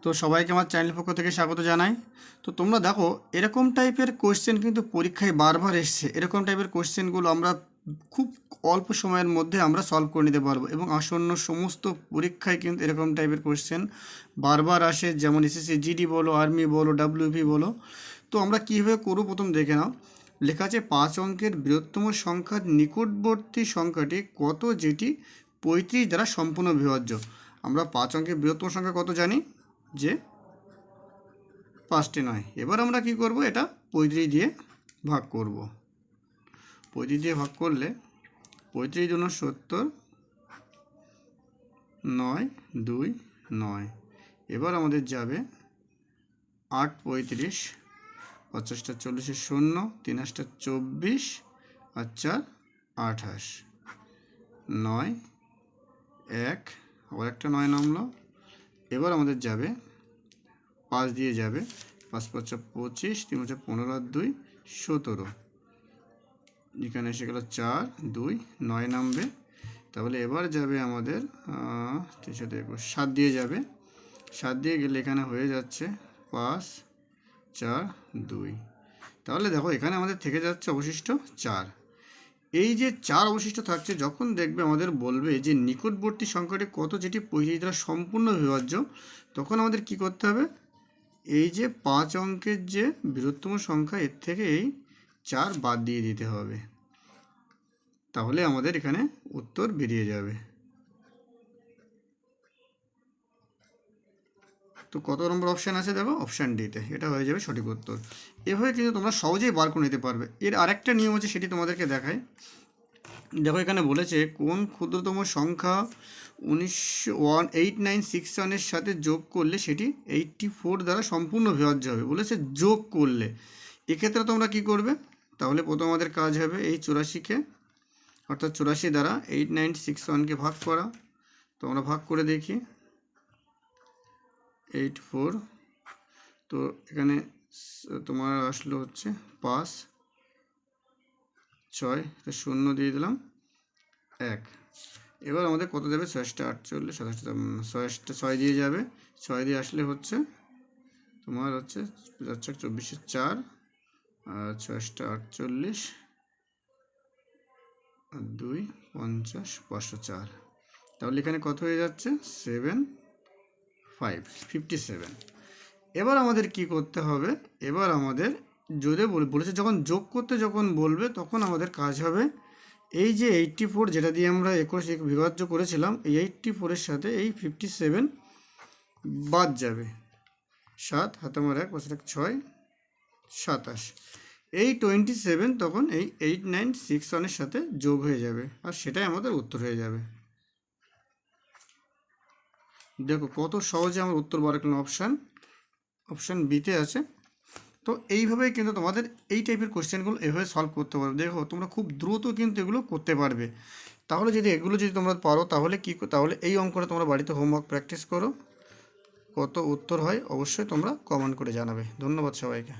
তো সবাইকে আমার চ্যানেলের পক্ষ থেকে স্বাগত জানাই। তো তোমরা দেখো, এরকম টাইপের কোশ্চেন কিন্তু পরীক্ষায় বারবার এসছে। এরকম টাইপের কোশ্চেনগুলো আমরা খুব অল্প সময়ের মধ্যে আমরা সলভ করে নিতে পারবো, এবং আসন্ন সমস্ত পরীক্ষায় কিন্তু এরকম টাইপের কোশ্চেন বারবার আসে, যেমন এসএসসি জিডি বলো, আর্মি বলো, ডাব্লিউপি বলো। তো আমরা কীভাবে করবো প্রথম দেখে নাও। লেখা আছে 5 অঙ্কের বৃহত্তম সংখ্যার নিকটবর্তী সংখ্যাটি কত, যেটি 35 দ্বারা সম্পূর্ণ বিভাজ্য। আমরা 5 অঙ্কের বৃহত্তম সংখ্যা কত জানি, যে 5টি নয়। এবার আমরা কি করব, এটা 35 দিয়ে ভাগ করব। 35 দিয়ে ভাগ করলে 35 জন্য 70, 9, 2, 9। এবার আমাদের যাবে 8 35, 50টা 40 শূন্য, 3 8টা 24, আর 4 28, 9 1, আবার একটা 9 নামলো। এবার আমাদের যাবে 5 দিয়ে যাবে, 5 5 25, 3 5 15 আর 2 17। এখানে এসে গেল 4 2 9 নামবে। তাহলে এবার যাবে আমাদের 7 দিয়ে যাবে। 7 দিয়ে গেলে এখানে হয়ে যাচ্ছে 5 4 2। তাহলে দেখো এখানে আমাদের থেকে যাচ্ছে অবশিষ্ট 4। এই যে 4 অবশিষ্ট থাকছে, যখন দেখবে আমাদের বলবে যে নিকটবর্তী সংখ্যাটি কত, যেটি 35 দ্বারা সম্পূর্ণ বিভাজ্য, তখন আমাদের কি করতে হবে, এই যে 5 অঙ্কের যে বৃহত্তম সংখ্যা, এর থেকে এই 4 বাদ দিয়ে দিতে হবে। তাহলে আমাদের এখানে উত্তর বেরিয়ে যাবে। তো কত নম্বর অপশান আছে দেখো, অপশান ডিতে, এটা হয়ে যাবে সঠিক উত্তর। এভাবে কিন্তু তোমরা সহজেই বার করে নিতে পারবে। এর আরেকটা নিয়ম আছে, সেটি তোমাদেরকে দেখায়। দেখো এখানে বলেছে কোন ক্ষুদ্রতম সংখ্যা 8961-এর সাথে যোগ করলে সেটি 84 দ্বারা সম্পূর্ণ বিভাজ্য হবে। বলেছে যোগ করলে, এক্ষেত্রে তোমরা কি করবে, তাহলে প্রথম আমাদের কাজ হবে এই 84কে, অর্থাৎ 84 দ্বারা 8961কে ভাগ করা। তো আমরা ভাগ করে দেখি, 84। তো এখানে তোমার আসলো হচ্ছে 5 6, 0 দিয়ে দিলাম 1। এবার আমাদের কত দেবে, 6 48, 27, 6 দিয়ে যাবে। 6 দিয়ে আসলে হচ্ছে তোমার হচ্ছে 24 4, আর 6 48, আর 2 50, 504। তাহলে এখানে কত হয়ে যাচ্ছে, 57। এবার আমাদের কি করতে হবে, এবার আমাদের যদি বলেছে যখন যোগ করতে যখন বলবে, তখন আমাদের কাজ হবে এই যে 84, যেটা দিয়ে আমরা 21 বিভাজ্য করেছিলাম, এই 84-এর সাথে এই 57 বাদ যাবে। 7 হাতে আমার 1 বছর 6 27। এই 27 তখন এই 8961-এর সাথে যোগ হয়ে যাবে, আর সেটাই আমাদের উত্তর হয়ে যাবে। দেখো কত সহজে আমার উত্তর বার করলাম। অপশান বিতে আছে। তো এইভাবেই কিন্তু তোমাদের এই টাইপের কোশ্চেনগুলো এভাবে সলভ করতে পারবে। দেখো তোমরা খুব দ্রুত কিন্তু এগুলো করতে পারবে। তাহলে এগুলো যদি তোমরা পারো, তাহলে এই অঙ্কটা তোমরা বাড়িতে হোমওয়ার্ক প্র্যাকটিস করো। কত উত্তর হয় অবশ্যই তোমরা কমেন্ট করে জানাবে। ধন্যবাদ সবাইকে।